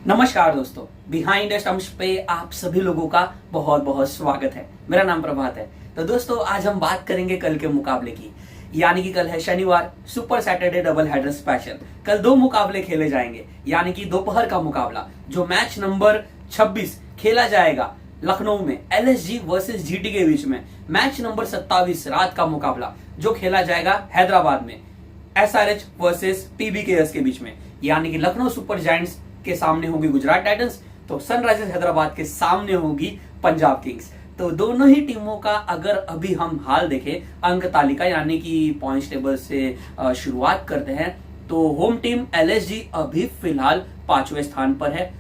नमस्कार दोस्तों, behind the stumps पे आप सभी लोगों का बहुत बहुत स्वागत है। मेरा नाम प्रभात है। तो दोस्तों आज हम बात करेंगे कल के मुकाबले की, यानी कि कल है शनिवार, super Saturday double header special. कल दो मुकाबले खेले जाएंगे, यानी कि दोपहर का मुकाबला जो मैच नंबर 26 खेला जाएगा लखनऊ में एलएसजी वर्सेस जीटी के बीच में। मैच नंबर 27 रात का मुकाबला जो खेला जाएगा हैदराबाद में एसआरएच वर्सेस पीबीकेएस के बीच में, यानी कि लखनऊ सुपर जायंट्स के सामने होगी गुजरात टाइटंस, तो सनराइजर्स हैदराबाद के सामने होगी पंजाब किंग्स। तो दोनों ही टीमों का अगर अभी हम हाल देखें अंक तालिका यानी कि पॉइंट्स टेबल से शुरुआत करते हैं, तो होम टीम एलएसजी अभी फिलहाल 5वें स्थान पर है।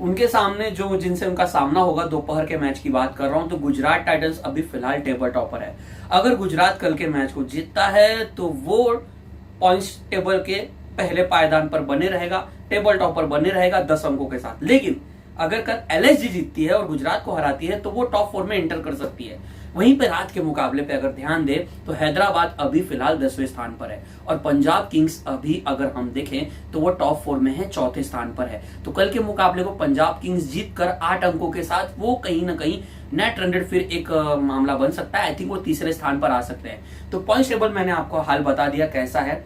उनके सामने जो जिनसे उनका सामना होगा, दोपहर के मैच की बात कर रहा हूं, तो गुजरात टाइटंस अभी फिलहाल टेबल टॉपर है। अगर गुजरात कल के मैच को जीतता है तो वो पॉइंट्स टेबल के पहले पायदान पर बने रहेगा, टेबल टॉपर बने रहेगा 10 अंकों के साथ। लेकिन अगर कल एलएसजी जीतती है और गुजरात को हराती है तो वो टॉप 4 में एंटर कर सकती है। वहीं पे रात के मुकाबले पे अगर ध्यान दे तो हैदराबाद अभी फिलहाल 10वें स्थान पर है और पंजाब किंग्स अभी अगर हम देखें तो वो टॉप 4 में है, 4थे स्थान पर है। तो कल के मुकाबले को पंजाब किंग्स जीत कर 8 अंकों के साथ वो कहीं ना कहीं नेट रन रेट फिर एक मामला बन सकता है। आई थिंक वो तीसरे स्थान पर आ सकते हैं। तो पॉइंट टेबल मैंने आपको हाल बता दिया कैसा है।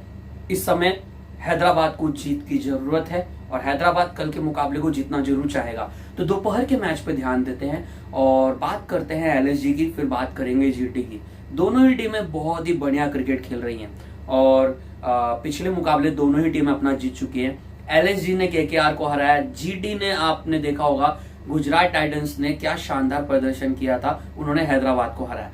इस समय हैदराबाद को जीत की जरूरत है और हैदराबाद कल के मुकाबले को जीतना जरूर चाहेगा। तो दोपहर के मैच पे ध्यान देते हैं और बात करते हैं एलएसजी की, फिर बात करेंगे जीटी की। दोनों ही टीमें बहुत ही बढ़िया क्रिकेट खेल रही हैं और पिछले मुकाबले दोनों ही टीमें अपना जीत चुकी हैं। एलएसजी ने केकेआर को हराया, जीटी ने आपने देखा होगा गुजरात टाइटंस ने क्या शानदार प्रदर्शन किया था, उन्होंने हैदराबाद को हराया।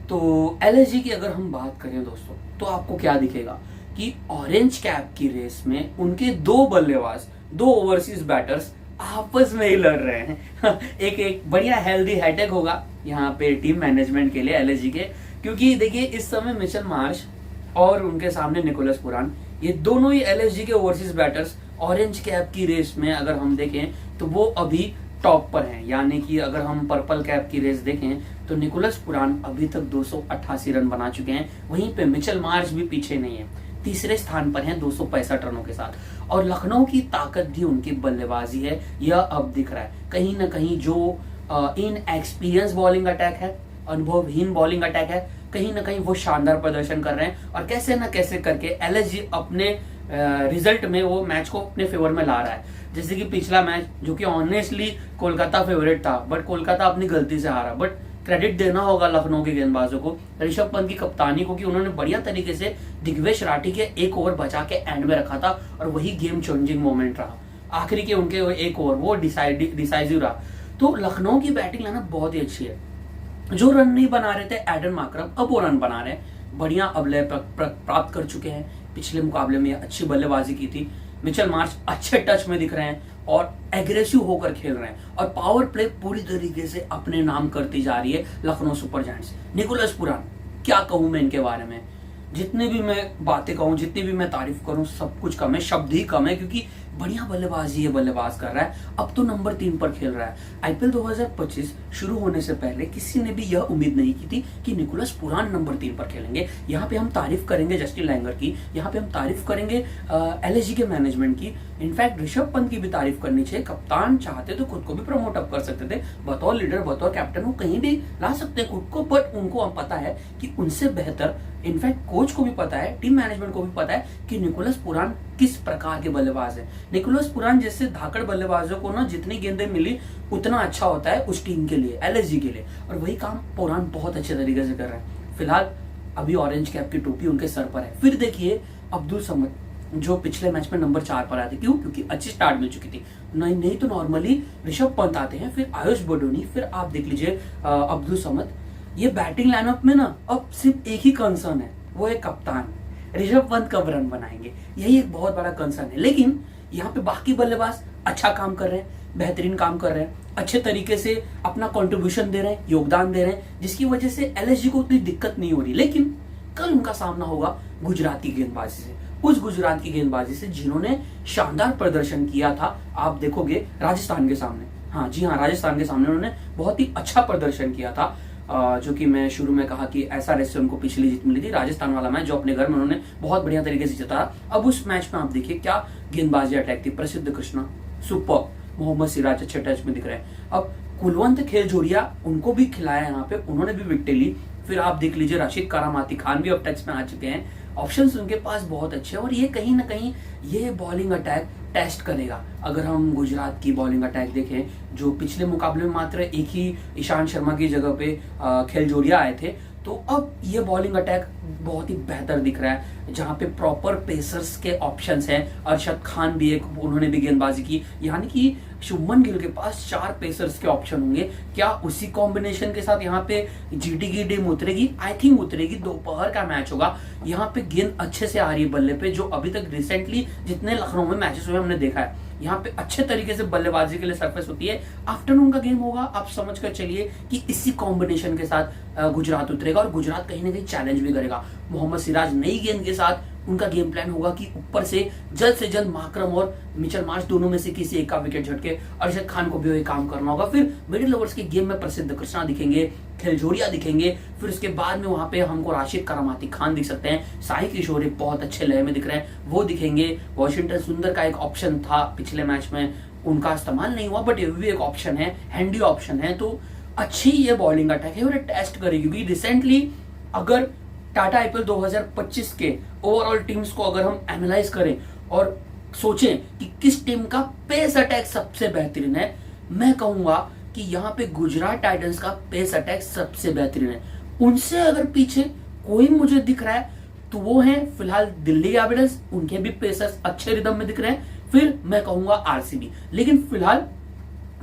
तो एलएसजी की अगर हम बात करें दोस्तों तो आपको क्या दिखेगा कि ऑरेंज कैप की रेस में उनके दो बल्लेबाज, दो ओवरसीज बैटर्स आपस में ही लड़ रहे हैं। एक बढ़िया हेल्दी हैट्रिक होगा यहाँ पे टीम मैनेजमेंट के लिए एलएसजी के, क्योंकि देखिए इस समय मिचेल मार्श और उनके सामने निकोलस पुरान, ये दोनों ही एलएसजी के ओवरसीज बैटर्स ऑरेंज कैप की रेस में अगर हम देखें तो वो अभी टॉप पर हैं। यानी कि अगर हम पर्पल कैप की रेस देखें तो निकोलस पुरान अभी तक 288 रन बना चुके हैं, वहीं पे मिचेल मार्श भी पीछे नहीं है, तीसरे स्थान पर हैं 265 रनों के साथ। और लखनऊ की ताकत भी उनकी बल्लेबाजी है, यह अब दिख रहा है। कहीं ना कहीं जो इन एक्सपीरियंस बॉलिंग अटैक है, अनुभवहीन बॉलिंग अटैक है, कहीं ना कहीं वो शानदार प्रदर्शन कर रहे हैं और कैसे ना कैसे करके एलएसजी अपने रिजल्ट में वो मैच को अपने फेवर में ला रहा है। जैसे कि पिछला मैच जो कि ऑनेस्टली कोलकाता फेवरेट था, बट कोलकाता अपनी गलती से हारा। बट क्रेडिट देना होगा लखनऊ के गेंदबाजों को, ऋषभ पंत की कप्तानी को, कि उन्होंने बढ़िया तरीके से दिग्वेश राठी के एक ओवर बचा के एंड में रखा था और वही गेम चेंजिंग मोमेंट रहा। आखिरी के उनके एक ओवर वो डिसाइसिव रहा। तो लखनऊ की बैटिंग लाइनअप बहुत ही अच्छी है। जो रन नहीं बना रहे थे एडन मार्करम, अब वो रन बना रहे हैं, बढ़िया अवलय प्राप्त कर चुके हैं। पिछले मुकाबले में अच्छी बल्लेबाजी की थी। मिचेल मार्श अच्छे टच में दिख रहे हैं और एग्रेसिव होकर खेल रहे हैं और पावर प्ले पूरी तरीके से अपने नाम करती जा रही है लखनऊ सुपर जायंट्स। निकोलस पुरान, क्या कहूं मैं इनके बारे में, जितने भी मैं बातें कहूं, जितनी भी मैं तारीफ करूं, सब कुछ कम है, शब्द ही कम है, क्योंकि बढ़िया बल्लेबाजी ये बल्लेबाज कर रहा है। अब तो नंबर 3 पर खेल रहा है। आईपीएल 2025 शुरू होने से पहले किसी ने भी यह उम्मीद नहीं की थी कि निकोलस पुरान नंबर 3 पर खेलेंगे। यहाँ पे हम तारीफ करेंगे जस्टिन लैंगर की, यहाँ पे हम तारीफ करेंगे एलएसजी के मैनेजमेंट की, इनफैक्ट ऋषभ पंत की भी तारीफ करनी चाहिए। कप्तान चाहते तो खुद को भी प्रमोट अप कर सकते थे, बतौर लीडर, बतौर कैप्टन वो कहीं भी ला सकते हैं खुद को, बट उनको अब पता है कि उनसे बेहतर, इनफैक्ट कोच को भी पता है, टीम मैनेजमेंट को भी पता है कि निकोलस पुरान किस प्रकार के बल्लेबाज है। निकोलस पुरान जैसे धाकड़ बल्लेबाजों को ना जितनी गेंदें मिली उतना अच्छा होता है उस टीम के लिए, एलएसजी के लिए, और वही काम पुरान बहुत अच्छे तरीके से कर रहे हैं। फिलहाल अभी ऑरेंज कैप की टोपी उनके सर पर है। फिर देखिए अब्दुल समद जो पिछले मैच में नंबर 4 पर आए थे, क्यों? क्योंकि अच्छी स्टार्ट मिल चुकी थी। नहीं तो नॉर्मली ऋषभ पंत आते हैं, फिर आयुष बडोनी, फिर आप देख लीजिए अब्दुल समद। ये बैटिंग लाइनअप में ना अब सिर्फ एक ही कंसर्न है, वो है कप्तान ऋषभ पंत कब रन बनाएंगे, यही एक बहुत बड़ा कंसर्न है। लेकिन यहाँ पे बाकी बल्लेबाज अच्छा काम कर रहे हैं, बेहतरीन काम कर रहे हैं, अच्छे तरीके से अपना कंट्रीब्यूशन दे रहे हैं, योगदान दे रहे हैं, जिसकी वजह से एलएसजी को उतनी दिक्कत नहीं हो रही। लेकिन कल उनका सामना होगा गुजराती गेंदबाजी से, उस गुजरात की गेंदबाजी से जिन्होंने शानदार प्रदर्शन किया था। आप देखोगे राजस्थान के सामने, हाँ जी हाँ, राजस्थान के सामने उन्होंने बहुत ही अच्छा प्रदर्शन किया था। जो कि मैं शुरू में कहा कि एसआरएच से उनको पिछली जीत मिली थी, राजस्थान वाला मैच जो अपने घर में उन्होंने बहुत बढ़िया तरीके से जीता। अब उस मैच में आप देखिए क्या गेंदबाजी अटैक थी, प्रसिद्ध कृष्णा सुपर, मोहम्मद सिराज अच्छे टच में दिख रहे हैं। अब कुलवंत खेलजोरिया उनको भी खिलाया यहाँ पे, उन्होंने भी विकेट ली। फिर आप देख लीजिए राशिद करामाती खान भी अब टच में आ चुके हैं। ऑप्शंस उनके पास बहुत अच्छे हैं और ये कहीं ना कहीं ये बॉलिंग अटैक टेस्ट करेगा। अगर हम गुजरात की बॉलिंग अटैक देखें जो पिछले मुकाबले में मात्र एक ही ईशांत शर्मा की जगह पे खेलजोरिया आए थे, तो अब ये बॉलिंग अटैक बहुत ही बेहतर दिख रहा है जहां पे प्रॉपर पेसर्स के ऑप्शंस हैं। अरशद खान भी एक, उन्होंने भी गेंदबाजी की, यानी कि शुभमन गिल के पास 4 पेसर्स के ऑप्शन होंगे। क्या उसी कॉम्बिनेशन के साथ यहाँ पे जीटी की टीम उतरेगी? आई थिंक उतरेगी। दोपहर का मैच होगा, यहाँ पे गेंद अच्छे से आ रही है बल्ले पे, जो अभी तक रिसेंटली जितने लखनऊ में मैचेस हुए हमने देखा है यहाँ पे अच्छे तरीके से बल्लेबाजी के लिए सरफेस होती है। आफ्टरनून का गेम होगा, आप समझ कर चलिए कि इसी कॉम्बिनेशन के साथ गुजरात उतरेगा और गुजरात कहीं ना कहीं चैलेंज भी करेगा। मोहम्मद सिराज नई गेंद के साथ, उनका गेम प्लान होगा कि ऊपर से जल्द माकरम और मिचेल मार्श दोनों में से किसी एक का विकेट झटके। अरशद खान को भी वही काम करना होगा। फिर मिडिल ओवर्स के गेम में प्रसिद्ध कृष्णा दिखेंगे, खेलजोरिया दिखेंगे। फिर उसके बाद में वहां पे हमको राशिद करामाती खान दिख सकते हैं, साई किशोर एक बहुत अच्छे लय में दिख रहे हैं, वो दिखेंगे। वॉशिंगटन सुंदर का एक ऑप्शन था पिछले मैच में, उनका इस्तेमाल नहीं हुआ, बट ये भी एक ऑप्शन है, हैंडी ऑप्शन है। तो अच्छी ये बॉलिंग अटैक है और ये टेस्ट करेगी, क्योंकि रिसेंटली अगर टाटा आईपीएल 2025 के ओवरऑल टीम्स को अगर हम एनालाइज करें और सोचें कि किस टीम का पेस अटैक सबसे बेहतरीन है, मैं कहूंगा कि यहाँ पे गुजरात टाइटंस का पेस अटैक सबसे बेहतरीन है। उनसे अगर पीछे कोई मुझे दिख रहा है तो वो है फिलहाल दिल्ली कैपिटल्स, उनके भी पेसर्स अच्छे रिदम में दिख रहे हैं। फिर मैं कहूंगा आरसीबी, लेकिन फिलहाल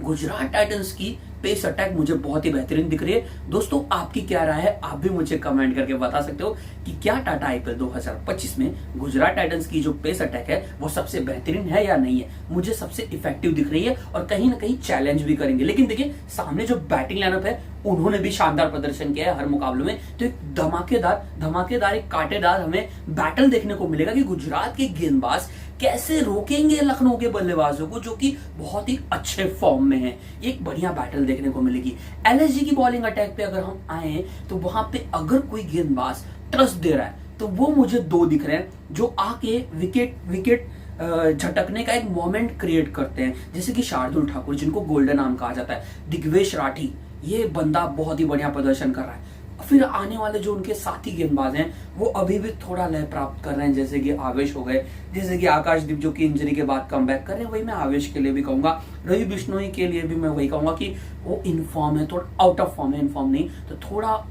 गुजरात टाइटंस की पेस अटैक मुझे बहुत ही बेहतरीन दिख रही है। दोस्तों आपकी क्या राय है, आप भी मुझे कमेंट करके बता सकते हो कि क्या टाटा आईपीएल 2025 में गुजरात टाइटंस की जो पेस अटैक है वो सबसे बेहतरीन है या नहीं है। मुझे सबसे इफेक्टिव दिख रही है और कहीं ना कहीं चैलेंज भी करेंगे। लेकिन देखिए सामने जो बैटिंग लाइनअप है उन्होंने भी शानदार प्रदर्शन किया है हर मुकाबले में, तो एक धमाकेदार एक कांटेदार हमें बैटल देखने को मिलेगा कि गुजरात के गेंदबाज कैसे रोकेंगे लखनऊ के बल्लेबाजों को, जो कि बहुत ही अच्छे फॉर्म में है। एक बढ़िया बैटल देखने को मिलेगी। एलएसजी की बॉलिंग अटैक पे अगर हम आए तो वहां पे अगर कोई गेंदबाज ट्रस्ट दे रहा है तो वो मुझे 2 दिख रहे हैं जो आके विकेट झटकने का एक मोमेंट क्रिएट करते हैं, जैसे कि शार्दुल ठाकुर जिनको गोल्डन आर्म कहा जाता है, दिग्वेश राठी, ये बंदा बहुत ही बढ़िया प्रदर्शन कर रहा है। फिर आने वाले जो उनके साथी गेंदबाज हैं वो अभी भी थोड़ा लय प्राप्त कर रहे हैं, जैसे कि आवेश हो गए, जैसे कि आकाशदीप जो कि इंजरी के बाद कमबैक कर रहे हैं। वही मैं आवेश के लिए भी कहूंगा, रवि बिश्नोई के लिए भी मैं वही कहूंगा कि वो इनफॉर्म है, थोड़ा आउट ऑफ फॉर्म है, इनफॉर्म नहीं, तो थोड़ा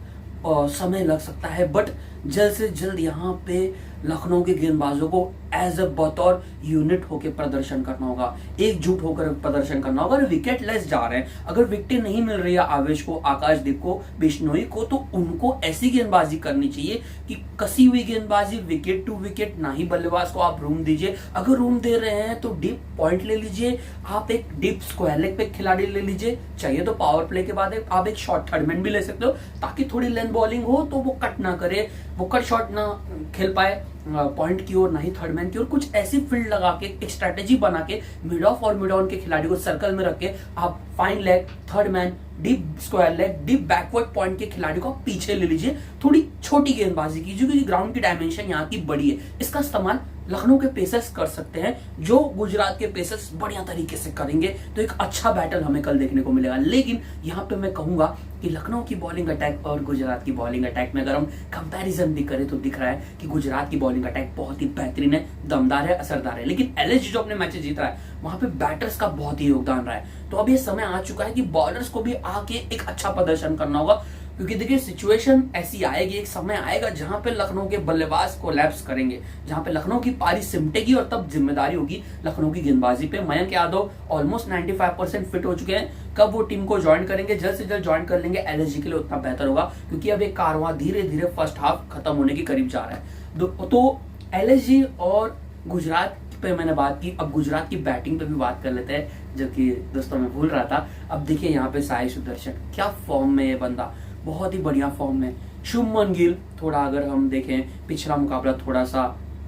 समय लग सकता है। बट जल्द से जल्द यहाँ पे लखनऊ के गेंदबाजों को एज ए बतौर यूनिट होकर प्रदर्शन करना होगा, एकजुट होकर प्रदर्शन करना होगा। अगर विकेट लेस जा रहे हैं, अगर विकेट नहीं मिल रही है आवेश को, आकाशदीप को, बिश्नोई को, तो उनको ऐसी गेंदबाजी करनी चाहिए कि कसी हुई गेंदबाजी, विकेट टू विकेट, ना ही बल्लेबाज को आप रूम दीजिए। अगर रूम दे रहे हैं तो डीप पॉइंट ले लीजिए, आप एक डीप स्क्वायर लेग पे खिलाड़ी ले लीजिए, चाहिए तो पावर प्ले के बाद आप एक शॉर्ट थर्डमैन भी ले सकते हो, ताकि थोड़ी लेंथ बॉलिंग हो तो वो कट ना करे, वो कट शॉट ना खेल पाए पॉइंट की ओर, ना ही थर्डमैन की ओर। कुछ ऐसी फील्ड लगा के एक स्ट्रेटेजी बना के मिड ऑफ और मिड ऑन के खिलाड़ी को सर्कल में रख के आप fine leg, third man, deep square leg, deep backward point के खिलाड़ी को पीछे ले लीजिए। थोड़ी छोटी गेंदबाजी कीजिए क्योंकि ग्राउंड की डायमेंशन यहाँ की बड़ी है। इसका इस्तेमाल लखनऊ के पेसर्स कर सकते हैं, जो गुजरात के पेसर्स बढ़िया तरीके से करेंगे, तो एक अच्छा बैटल हमें कल देखने को मिलेगा। लेकिन यहाँ पे मैं कहूंगा कि लखनऊ की बॉलिंग अटैक और गुजरात की बॉलिंग अटैक में अगर हम कंपैरिजन भी करें तो दिख रहा है कि गुजरात की बॉलिंग अटैक बहुत ही बेहतरीन है, दमदार है, असरदार है। लेकिन एलएसजी जो अपने मैचेस जीत रहा है वहां पे बैटर्स का बहुत ही योगदान रहा है। तो अब ये समय आ चुका है कि बॉलर्स को भी आके एक अच्छा प्रदर्शन करना होगा, क्योंकि देखिए सिचुएशन ऐसी आएगी, एक समय आएगा जहां पे लखनऊ के बल्लेबाज कोलैप्स करेंगे, जहां पे लखनऊ की पारी सिमटेगी और तब जिम्मेदारी होगी लखनऊ की गेंदबाजी पे। मयंक यादव ऑलमोस्ट 95% फिट हो चुके हैं, कब वो टीम को ज्वाइन करेंगे, जल्द से जल्द ज्वाइन कर लेंगे, एलएसजी के लिए उतना बेहतर होगा, क्योंकि अब एक कारवां धीरे धीरे फर्स्ट हाफ खत्म होने के करीब जा रहा है। तो एलएसजी और गुजरात पे मैंने बात की, अब गुजरात की बैटिंग पे भी बात कर लेते हैं, जो कि दोस्तों मैं भूल रहा था। अब देखिए यहाँ पे साई सुदर्शन क्या फॉर्म में, ये बंदा बहुत ही बढ़िया फॉर्म में। शुभमन गिल थोड़ा अगर हम देखें पिछला मुकाबला थोड़ा सा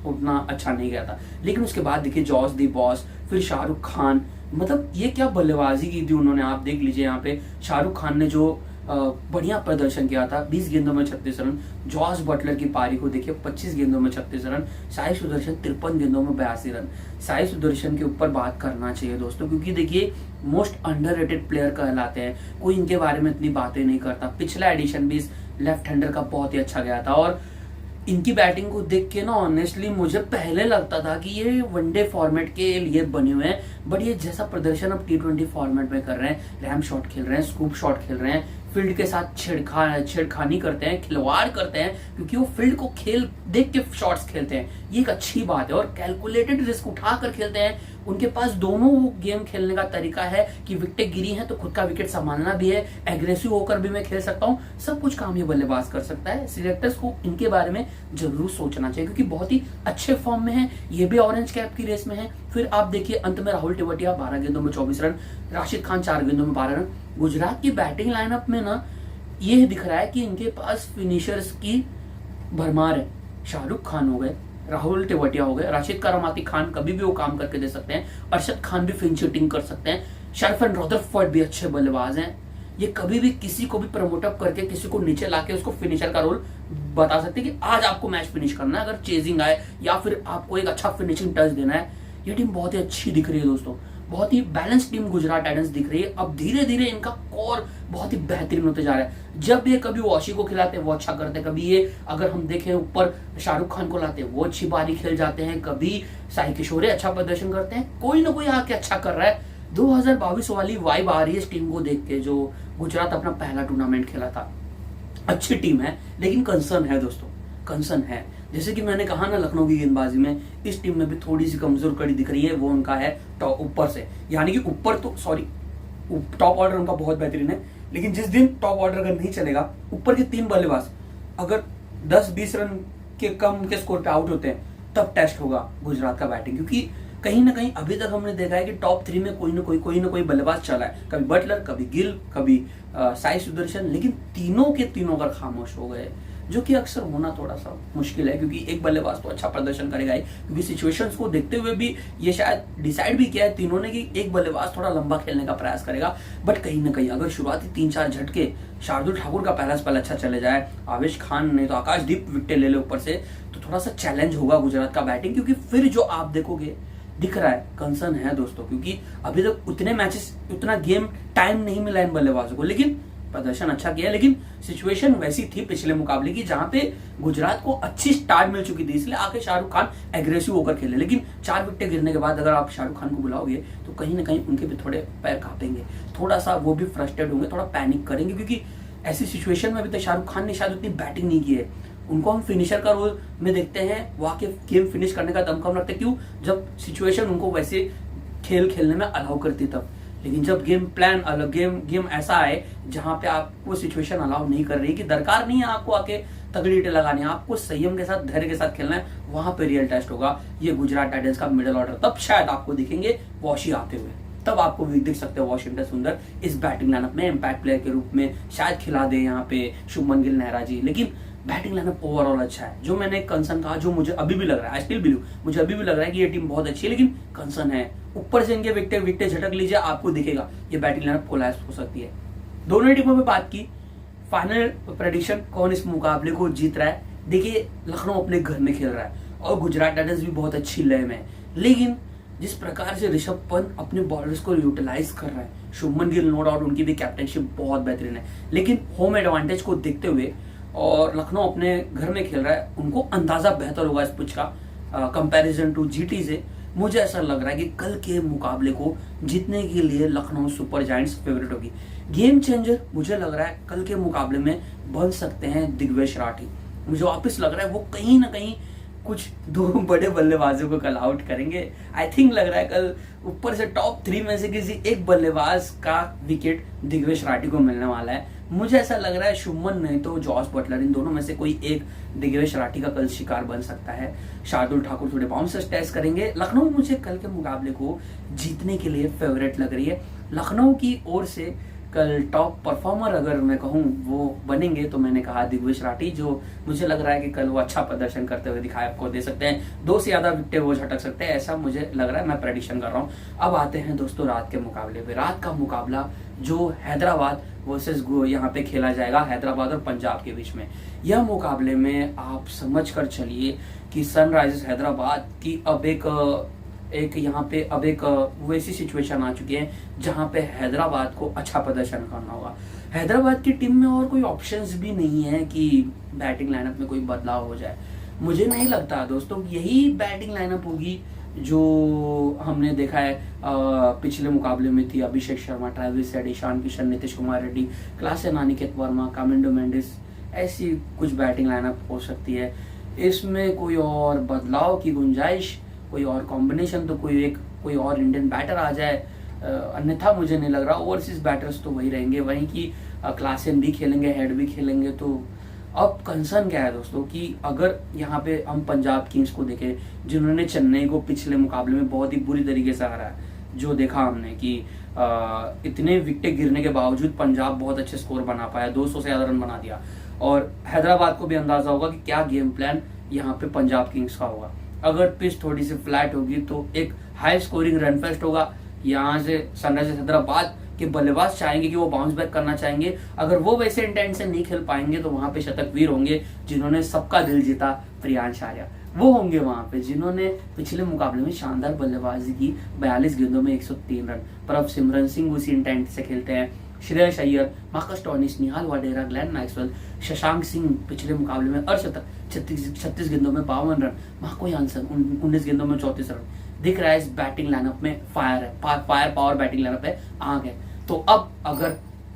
उतना अच्छा नहीं गया था, लेकिन उसके बाद देखिए जॉस दी बॉस, फिर शाहरुख खान, मतलब ये क्या बल्लेबाजी की थी उन्होंने। आप देख लीजिए यहाँ पे शाहरुख खान ने जो बढ़िया प्रदर्शन किया था। 20 गेंदों में 36 रन। जॉस बटलर की पारी को देखिए, 25 गेंदों में 36 रन। साई सुदर्शन 53 गेंदों में 82 रन। साई सुदर्शन के ऊपर बात करना चाहिए दोस्तों, क्योंकि देखिए मोस्ट अंडररेटेड प्लेयर कहलाते हैं, कोई इनके बारे में इतनी बातें नहीं करता। पिछला एडिशन भी लेफ्ट हैंडर का बहुत ही अच्छा गया था, और इनकी बैटिंग को देख के ना ऑनेस्टली मुझे पहले लगता था कि ये वनडे फॉर्मेट के लिए बने हुए हैं, बट ये जैसा प्रदर्शन अब T20 फॉर्मेट में कर रहे हैं, रैम शॉट खेल रहे हैं, स्कूप शॉट खेल रहे हैं, फील्ड के साथ छेड़खानी करते हैं, खिलवाड़ करते हैं, क्योंकि वो फील्ड को खेल देख के शॉट्स खेलते हैं, ये एक अच्छी बात है। और कैलकुलेटेड रिस्क उठा कर खेलते हैं। उनके पास दोनों गेम खेलने का तरीका है कि विकेटें गिरी हैं तो खुद का विकेट संभालना भी है, एग्रेसिव होकर भी मैं खेल सकता हूं, सब कुछ काम ये बल्लेबाज कर सकता है। सिलेक्टर्स को इनके बारे में जरूर सोचना चाहिए, क्योंकि बहुत ही अच्छे फॉर्म में है, ये भी ऑरेंज कैप की रेस में है। फिर आप देखिए अंत में राहुल तेवतिया 12 गेंदों में 24 रन, राशिद खान 4 गेंदों में 12 रन। गुजरात की बैटिंग लाइनअप में ना ये दिख रहा है कि इनके पास फिनिशर्स की भरमार है। शाहरुख खान हो गए, राहुल तेवतिया हो गए, राशिद करामाती खान कभी भी वो काम करके दे सकते हैं, अरशद खान भी फिनिश हिटिंग कर सकते हैं, शरफन रदरफोर्ड भी अच्छे बल्लेबाज हैं। ये कभी भी किसी को भी प्रमोट अप करके किसी को नीचे लाके उसको फिनिशर का रोल बता सकते हैं कि आज आपको मैच फिनिश करना है, अगर चेजिंग आए या फिर आपको एक अच्छा फिनिशिंग टच देना है। ये टीम बहुत ही अच्छी दिख रही है दोस्तों, बहुत ही बैलेंस टीम गुजरात टाइटंस दिख रही है। अब धीरे धीरे इनका कोर बहुत ही बेहतरीन होते जा रहा है। जब ये कभी वॉशी को खिलाते हैं वो अच्छा करते हैं, कभी ये अगर हम देखें ऊपर शाहरुख खान को लाते हैं वो अच्छी पारी खेल जाते हैं, कभी साई किशोरे अच्छा प्रदर्शन करते हैं, कोई ना कोई आके अच्छा कर रहा है। 2022 वाली वाइब आ रही है इस टीम को देख के, जो गुजरात अपना पहला टूर्नामेंट खेला था। अच्छी टीम है, लेकिन कंसर्न है दोस्तों, कंसर्न है। जैसे कि मैंने कहा ना, लखनऊ की गेंदबाजी में इस टीम में भी थोड़ी सी कमजोर कड़ी दिख रही है, वो उनका है टॉप ऊपर से, यानी कि ऊपर तो सॉरी टॉप ऑर्डर उनका बहुत बेहतरीन है, लेकिन जिस दिन टॉप ऑर्डर अगर नहीं चलेगा, ऊपर के 3 बल्लेबाज अगर 10-20 रन के कम के स्कोर पे आउट होते हैं, तब टेस्ट होगा गुजरात का बैटिंग। क्योंकि कहीं ना कहीं अभी तक हमने देखा है कि टॉप 3 में कोई ना कोई बल्लेबाज चला है, कभी बटलर, कभी गिल, कभी साई सुदर्शन, लेकिन तीनों के तीनों अगर खामोश हो गए, जो कि अक्सर होना थोड़ा सा मुश्किल है, क्योंकि एक बल्लेबाज तो अच्छा प्रदर्शन करेगा ही, क्योंकि सिचुएशंस को देखते हुए भी ये शायद डिसाइड भी किया है तीनों ने कि एक बल्लेबाज थोड़ा लंबा खेलने का प्रयास करेगा। बट कहीं ना कहीं अगर शुरुआती 3-4 झटके शार्दुल ठाकुर का पहला स्पेल अच्छा चले जाए, आवेश खान नहीं तो आकाशदीप विकेट ले ले ऊपर से, तो थोड़ा सा चैलेंज होगा गुजरात का बैटिंग। क्योंकि फिर जो आप देखोगे दिख रहा है, कंसर्न है दोस्तों, क्योंकि अभी तक उतने मैचेस, उतना गेम टाइम नहीं मिला इन बल्लेबाजों को, लेकिन प्रदर्शन अच्छा किया। लेकिन सिचुएशन वैसी थी पिछले मुकाबले की जहां पे गुजरात को अच्छी स्टार्ट मिल चुकी थी, इसलिए आके शाहरुख खान एग्रेसिव होकर खेले। लेकिन 4 विकेट गिरने के बाद अगर आप शाहरुख खान को बुलाओगे तो कहीं ना कहीं उनके भी थोड़े पैर कांपेंगे, थोड़ा सा वो भी फ्रस्ट्रेट होंगे, थोड़ा पैनिक करेंगे, क्योंकि ऐसी सिचुएशन में अभी तक शाहरुख खान ने शायद उतनी बैटिंग नहीं की है। उनको हम फिनिशर का रोल में देखते हैं, वो आके गेम फिनिश करने का दम कम रखते, क्यों, जब सिचुएशन उनको वैसे खेल खेलने में अलाउ करती तब। लेकिन जब गेम प्लान अलग, गेम ऐसा है जहां पे आपको सिचुएशन अलाउ नहीं कर रही, कि दरकार नहीं है आपको आके तगड़ी हिटें लगानी है, आपको संयम के साथ, धैर्य के साथ खेलना है, वहां पे रियल टेस्ट होगा ये गुजरात टाइटंस का मिडिल ऑर्डर। तब शायद आपको दिखेंगे वॉशी आते हुए, तब आपको भी दिख सकते हैं वॉशिंगटन सुंदर इस बैटिंग लाइनअप में इंपैक्ट प्लेयर के रूप में, शायद खिला दे यहाँ पे शुभमन गिल, नेहरा जी। लेकिन बैटिंग लाइनअप ओवरऑल अच्छा है। जो मैंने कंसर्न कहा, जो मुझे अभी भी लग रहा है, आई स्टिल बिलीव, मुझे अभी भी लग रहा है कि ये टीम बहुत अच्छी है, लेकिन कंसर्न है ऊपर से इनके विकेट झटक लीजिए, आपको दिखेगा ये बैटिंग लाइनअप कोलैप्स हो सकती है। दोनों टीमों में बात की, फाइनल प्रेडिक्शन कौन इस मुकाबले को जीत रहा है। देखिए लखनऊ अपने घर में खेल रहा है और गुजरात टाइटंस भी बहुत अच्छी लय में है, लेकिन जिस प्रकार से ऋषभ पंत अपने बॉलर्स को यूटिलाइज कर रहा है, शुभमन गिल नो डाउट उनकी भी कैप्टनशिप बहुत बेहतरीन है, लेकिन होम एडवांटेज को देखते हुए और लखनऊ अपने घर में खेल रहा है, उनको अंदाजा बेहतर होगा इस पिच का कंपैरिजन टू जीटी से। मुझे ऐसा लग रहा है कि कल के मुकाबले को जीतने के लिए लखनऊ सुपर जायंट्स फेवरेट होगी। गेम चेंजर मुझे लग रहा है कल के मुकाबले में बन सकते हैं दिग्वेश राठी। मुझे वापस लग रहा है वो कहीं ना कहीं कुछ 2 बड़े बल्लेबाजों को कल आउट करेंगे। आई थिंक लग रहा है कल ऊपर से टॉप 3 में से किसी एक बल्लेबाज का विकेट दिग्वेश राठी को मिलने वाला है। मुझे ऐसा लग रहा है शुभमन नहीं तो जॉस बटलर, इन दोनों में से कोई एक दिग्वेश राठी का कल शिकार बन सकता है। शार्दुल ठाकुर थोड़े बाउंसर्स टेस्ट करेंगे। लखनऊ मुझे कल के मुकाबले को जीतने के लिए फेवरेट लग रही है। लखनऊ की ओर से कल टॉप परफॉर्मर अगर मैं कहूँ वो बनेंगे तो मैंने कहा दिग्विजय राठी, जो मुझे लग रहा है कि कल वो अच्छा प्रदर्शन करते हुए दिखाई आपको दे सकते हैं। 2 से ज्यादा विकेट वो झटक सकते हैं, ऐसा मुझे लग रहा है, मैं प्रेडिक्शन कर रहा हूँ। अब आते हैं दोस्तों रात के मुकाबले पे। रात का मुकाबला जो हैदराबाद वर्सेस यहाँ पे खेला जाएगा, हैदराबाद और पंजाब के बीच में, यह मुकाबले में आप समझ कर चलिए कि सनराइजर्स हैदराबाद की अब एक यहाँ पे अब एक वैसी सिचुएशन आ चुकी है जहाँ पे हैदराबाद को अच्छा प्रदर्शन करना होगा। हैदराबाद की टीम में और कोई ऑप्शंस भी नहीं है कि बैटिंग लाइनअप में कोई बदलाव हो जाए। मुझे नहीं लगता दोस्तों यही बैटिंग लाइनअप होगी जो हमने देखा है पिछले मुकाबले में थी। Abhishek Sharma, Travis Head, Ishan Kishan, Nitish Kumar Reddy, Klaasen Aniket Verma, Kamindu Mendis, ऐसी कुछ बैटिंग लाइनअप हो सकती है। इसमें कोई और बदलाव की गुंजाइश, कोई और कॉम्बिनेशन तो कोई और इंडियन बैटर आ जाए, अन्यथा मुझे नहीं लग रहा। ओवरसीज बैटर्स तो वही रहेंगे, वहीं की क्लासेन भी खेलेंगे, हेड भी खेलेंगे। तो अब कंसर्न क्या है दोस्तों कि अगर यहाँ पे हम पंजाब किंग्स को देखें, जिन्होंने चेन्नई को पिछले मुकाबले में बहुत ही बुरी तरीके से हराया, जो देखा हमने कि इतने विकेट गिरने के बावजूद पंजाब बहुत अच्छे स्कोर बना पाया, 200 से ज्यादा रन बना दिया। और हैदराबाद को भी अंदाजा होगा कि क्या गेम प्लान यहाँ पे पंजाब किंग्स का होगा। अगर पिच थोड़ी सी फ्लैट होगी तो एक हाई स्कोरिंग रन फेस्ट होगा। यहाँ से सनराइजर्स हैदराबाद के बल्लेबाज चाहेंगे कि वो बाउंस बैक करना चाहेंगे। अगर वो वैसे इंटेंट से नहीं खेल पाएंगे तो वहां पे शतकवीर होंगे जिन्होंने सबका दिल जीता, प्रियांश आर्या। वो होंगे वहां पे जिन्होंने पिछले मुकाबले में शानदार बल्लेबाजी की, 42 गेंदों में 103 रन। पर अब सिमरन सिंह उसी इंटेंट से खेलते हैं। श्रेयस अय्यर, मार्कस स्टोइनिस, निहाल वाडेरा, ग्लेन मैक्सवेल, शशांक सिंह पिछले मुकाबले में अर्धशतक, 36 गेंदों में 52 रन। मार्को यानसन 19 गेंदों में 34 रन। दिख रहा है इस बैटिंग लाइनअप में फायर है, फायर पावर बैटिंग लाइनअप है, आग है। तो अब अगर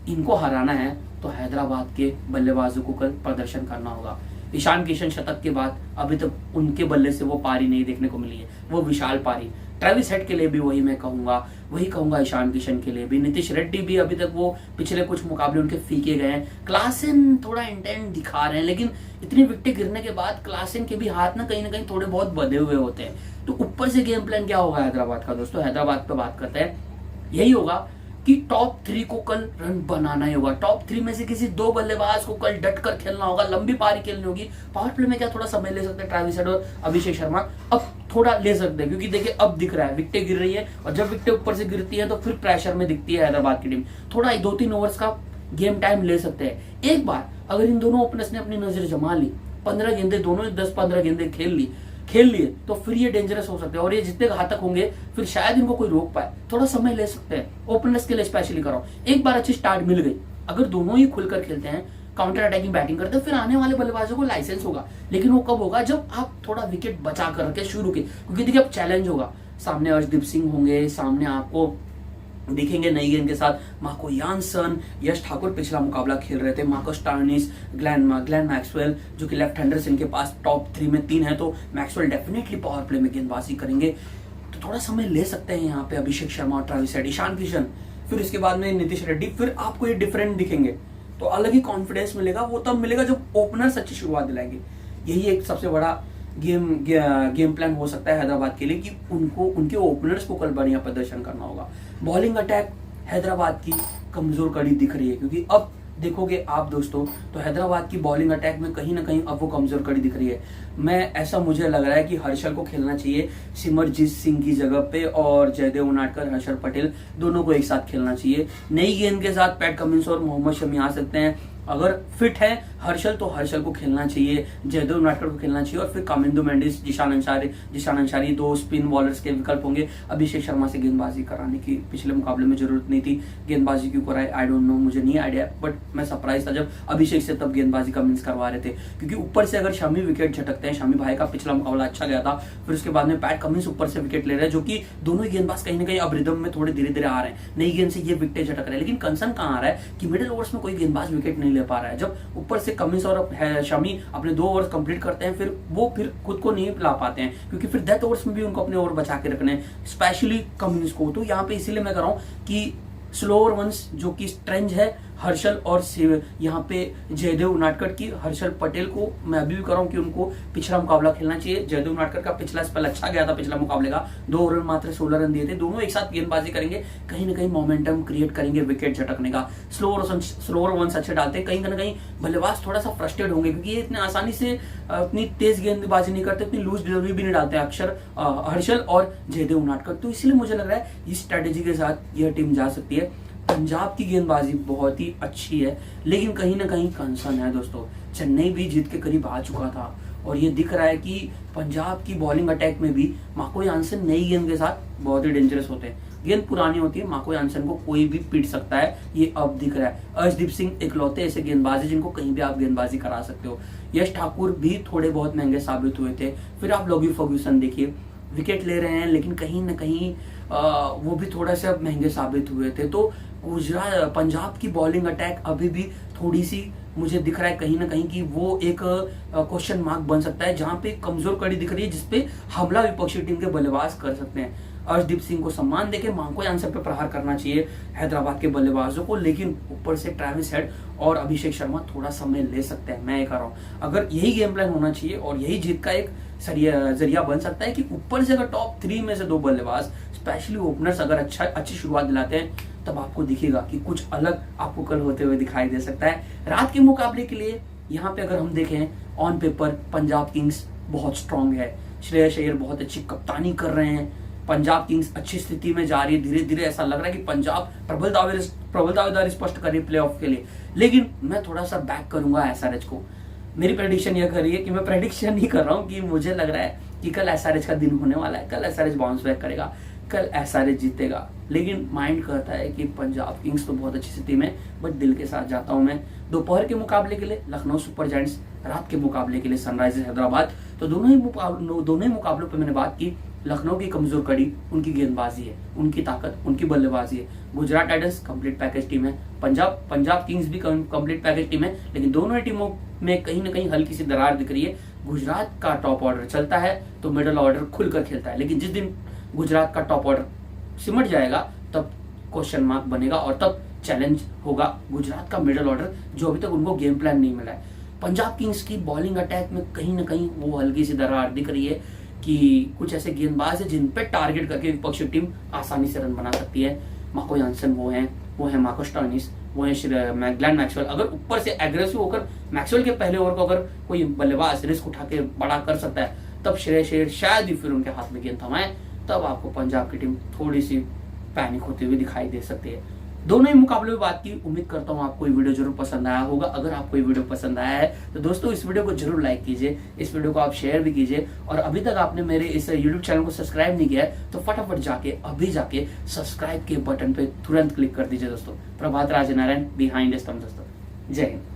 इनको हराना है तो हैदराबाद के बल्लेबाजों को कल प्रदर्शन करना होगा। ईशान किशन शतक के बाद अभी तक उनके बल्ले से वो पारी नहीं देखने को मिली है, वो विशाल पारी। ट्रेविस हेड के लिए भी वही कहूंगा ईशान किशन के लिए भी। नीतीश रेड्डी भी अभी तक वो पिछले कुछ मुकाबले उनके फीके गए हैं। क्लासेन थोड़ा इंटेंट दिखा रहे हैं, लेकिन इतनी विकेट गिरने के बाद क्लासेन के भी हाथ ना कहीं थोड़े बहुत बंधे हुए होते हैं। तो ऊपर से गेम प्लान क्या होगा हैदराबाद का दोस्तों? हैदराबाद पे बात करते हैं। यही होगा कि टॉप 3 को कल रन बनाना ही होगा। टॉप 3 में से किसी 2 बल्लेबाज को कल डट कर खेलना होगा, लंबी पारी खेलनी होगी। पावर प्ले में क्या थोड़ा समय ले सकते हैं ट्रेविस हेड और अभिषेक शर्मा, अब थोड़ा ले सकते हैं, क्योंकि देखिए अब दिख रहा है विकेटें गिर रही है, और जब विकेटें ऊपर से गिरती है तो फिर प्रेशर में दिखती है हैदराबाद की टीम। थोड़ा 2-3 ओवर्स का गेम टाइम ले सकते हैं। एक बार अगर इन दोनों ओपनर्स ने अपनी नजर जमा ली, 15 गेंदे दोनों ने 10-15 गेंदे खेल लिए तो फिर ये डेंजरस हो सकते हैं, और ये जितने घातक होंगे फिर शायद इनको कोई रोक पाए। थोड़ा समय ले सकते हैं, ओपनर्स के लिए स्पेशली कराओ। एक बार अच्छी स्टार्ट मिल गई, अगर दोनों ही खुलकर खेलते हैं, काउंटर अटैकिंग बैटिंग करते हैं, फिर आने वाले बल्लेबाजों को लाइसेंस होगा। लेकिन वो कब होगा? जब आप थोड़ा विकेट बचा करके शुरू के, क्योंकि देखिए अब चैलेंज होगा। सामने अर्शदीप सिंह होंगे, सामने आपको दिखेंगे नई गेंद के साथ मार्को यानसन, यश ठाकुर पिछला मुकाबला खेल रहे थे, मार्कस स्टोइनिस, ग्लेन मैक्सवेल जो कि लेफ्ट हैंडर्स इनके पास टॉप 3 में 3 है, तो मैक्सवेल डेफिनेटली पावर प्ले में गेंदबाजी करेंगे। तो थोड़ा समय ले सकते हैं यहाँ पे अभिषेक शर्मा और ट्रेविस हेड, ईशान किशन, फिर इसके बाद में नीतीश रेड्डी। फिर आपको ये डिफरेंट दिखेंगे तो अलग ही कॉन्फिडेंस मिलेगा। वो तब मिलेगा जब ओपनर्स अच्छी शुरुआत दिलाएंगे। यही एक सबसे बड़ा गेम प्लान हो सकता है हैदराबाद के लिए कि उनके ओपनर्स को कल बढ़िया प्रदर्शन करना होगा। बॉलिंग अटैक हैदराबाद की कमजोर कड़ी दिख रही है, क्योंकि अब देखोगे आप दोस्तों तो हैदराबाद की बॉलिंग अटैक में कहीं ना कहीं अब वो कमजोर कड़ी दिख रही है। ऐसा मुझे लग रहा है कि हर्षल को खेलना चाहिए सिमरजीत सिंह की जगह पे, और जयदेव उनाडकर, हर्षल पटेल दोनों को एक साथ खेलना चाहिए। नई गेंद के साथ पैट कमिंस और मोहम्मद शमी आ सकते हैं। अगर फिट है हर्षल तो हर्षल को खेलना चाहिए, जयदेव उनाडकर को खेलना चाहिए, और फिर कामिंदो मेंडिस, जिशान अंसारी 2 स्पिन बॉलर्स के विकल्प होंगे। अभिषेक शर्मा से गेंदबाजी कराने की पिछले मुकाबले में जरूरत नहीं थी, गेंदबाजी क्यों कराई आई डोंट नो, मुझे नहीं आइडिया, बट मैं सरप्राइज था जब अभिषेक से तब गेंदबाजी कमिंस करवा रहे थे, क्योंकि ऊपर से अगर शमी विकेट झटकते हैं, शमी भाई का पिछला मुकाबला अच्छा गया था, फिर उसके बाद में पैट कमिंस ऊपर से विकेट ले रहे हैं, जो कि दोनों ही गेंदबाज कहीं ना कहीं अब रिदम में थोड़े धीरे धीरे आ रहे हैं। नई गेंद से ये विकेट झटक रहे हैं, लेकिन कंसर्न कहाँ आ रहा है कि मिडिल ओवर्स में कोई गेंदबाज विकेट नहीं ले पा रहा है। जब ऊपर से कमिंस और शमी अपने 2 ओवर्स कंप्लीट करते हैं, फिर खुद को नहीं ला पाते हैं, क्योंकि फिर डेथ ओवर्स में भी उनको अपने ओवर बचा के रखने, स्पेशली कमिंस को। तो यहाँ पे इसीलिए मैं कर रहा हूँ कि स्लोअर वंस जो कि स्ट्रेंज है हर्षल और यहाँ पे जयदेव उनाडकट की, हर्षल पटेल को मैं अभी भी कह रहा हूँ कि उनको पिछला मुकाबला खेलना चाहिए। जयदेव उनाडकट का पिछला स्पेल अच्छा गया था, पिछला मुकाबले का 2 ओवर में मात्र 16 रन दिए थे। दोनों एक साथ गेंदबाजी करेंगे, कहीं ना कहीं मोमेंटम क्रिएट करेंगे विकेट झटकने का। स्लोअर वंस अच्छे डालते हैं, कहीं ना कहीं बल्लेबाज थोड़ा सा फ्रस्ट्रेट होंगे क्योंकि ये इतने आसानी से इतनी तेज गेंदबाजी नहीं करते, इतनी लूज डिलीवरी भी नहीं डालते हर्षल और जयदेव उनाडकट। तो इसलिए मुझे लग रहा है इस स्ट्रेटेजी के साथ यह टीम जा सकती है। पंजाब की गेंदबाजी बहुत ही अच्छी है, लेकिन कहीं ना कहीं कंसर्न है दोस्तों। चेन्नई भी जीत के करीब आ चुका था और ये दिख रहा है कि पंजाब की बॉलिंग अटैक में भी माको यानसन नई गेंद के साथ बहुत ही डेंजरस होते हैं। गेंद पुरानी होती है, माको यानसन को कोई भी पीट सकता है, ये अब दिख रहा है। अर्शदीप सिंह इकलौते ऐसे गेंदबाज है जिनको कहीं भी आप गेंदबाजी करा सकते हो। यश ठाकुर भी थोड़े बहुत महंगे साबित हुए थे। फिर आप लॉगी फर्ग्यूसन देखिए, विकेट ले रहे हैं लेकिन कहीं ना कहीं वो भी थोड़ा सा महंगे साबित हुए थे। तो गुजरात पंजाब की बॉलिंग अटैक अभी भी थोड़ी सी मुझे दिख रहा है कहीं ना कहीं कि वो एक क्वेश्चन मार्क बन सकता है, जहां पे कमजोर कड़ी दिख रही है जिसपे हमला विपक्षी टीम के बल्लेबाज कर सकते हैं। अर्शदीप सिंह को सम्मान देके माको यानसन पे प्रहार करना चाहिए हैदराबाद के बल्लेबाजों को, लेकिन ऊपर से ट्रेविस हेड और अभिषेक शर्मा थोड़ा समय ले सकते हैं। मैं ये कह रहा हूँ अगर यही गेम प्लान होना चाहिए और यही जीत का एक जरिया बन सकता है कि ऊपर से अगर टॉप 3 में से 2 बल्लेबाज स्पेशली ओपनर्स अगर अच्छी शुरुआत दिलाते हैं, तब आपको दिखेगा कि कुछ अलग आपको कल होते हुए दिखाई दे सकता है। रात के मुकाबले के लिए यहाँ पे अगर हम देखें ऑन पेपर पंजाब किंग्स बहुत स्ट्रांग है। श्रेयस अय्यर बहुत अच्छी कप्तानी कर रहे हैं, पंजाब किंग्स अच्छी स्थिति में जा रही है। धीरे धीरे ऐसा लग रहा है कि पंजाब प्रबल दावेदार स्पष्ट कर रही है प्लेऑफ के लिए। लेकिन मैं थोड़ा सा बैक करूंगा एसआरएच को। मेरी प्रेडिक्शन यह कर रही है कि मैं प्रेडिक्शन नहीं कर रहा हूँ कि मुझे लग रहा है कि कल एसआरएच का दिन होने वाला है, कल एसआरएच बाउंस बैक करेगा, कल एसआरएच जीतेगा। लेकिन माइंड कहता है कि पंजाब किंग्स तो बहुत अच्छी स्थिति में, बट दिल के साथ जाता हूं मैं दोपहर के मुकाबले के लिए लखनऊ सुपर जायंट्स, रात के मुकाबले के लिए सनराइजर्स हैदराबाद। तो दोनों ही मुकाबलों पे मैंने बात की। लखनऊ की कमजोर कड़ी उनकी गेंदबाजी है, उनकी ताकत, उनकी बल्लेबाजी है। Gujarat Titans complete package team है, पंजाब किंग्स भी कंप्लीट पैकेज टीम है, लेकिन दोनों ही टीमों में कहीं ना कहीं हल्की सी दरार दिख रही है। गुजरात का टॉप ऑर्डर चलता है तो मिडल ऑर्डर खुलकर खेलता है, लेकिन जिस दिन गुजरात का टॉप ऑर्डर सिमट जाएगा तब क्वेश्चन मार्क बनेगा और तब चैलेंज होगा गुजरात का मिडल ऑर्डर, जो अभी तक उनको गेम प्लान नहीं मिला है। पंजाब किंग्स की बॉलिंग अटैक में कहीं ना कहीं वो हल्की सी दरार दिख रही है कि कुछ ऐसे गेंदबाज है जिन पे टारगेट करके विपक्षी टीम आसानी से रन बना सकती है। माको यानसन वो है मार्कस स्टोइनिस, वो है ग्लेन मैक्सवेल। अगर ऊपर से एग्रेसिव होकर मैक्सवेल के पहले ओवर को अगर कोई बल्लेबाज रिस्क उठा के बड़ा कर सकता है, तब श्रेयस अय्यर शायद ही फिर उनके हाथ में गेंद थमाए, तब आपको पंजाब की टीम थोड़ी सी पैनिक होती हुई दिखाई दे सकती है। दोनों ही मुकाबले में बात की। उम्मीद करता हूँ आपको ये वीडियो जरूर पसंद आया होगा। अगर आपको ये वीडियो पसंद आया है तो दोस्तों इस वीडियो को जरूर लाइक कीजिए, इस वीडियो को आप शेयर भी कीजिए, और अभी तक आपने मेरे इस यूट्यूब चैनल को सब्सक्राइब नहीं किया है तो फटाफट जाके सब्सक्राइब के बटन पे तुरंत क्लिक कर दीजिए दोस्तों। प्रभात राजनारायण बिहाइंड द स्टंप दोस्तों, जय हिंद।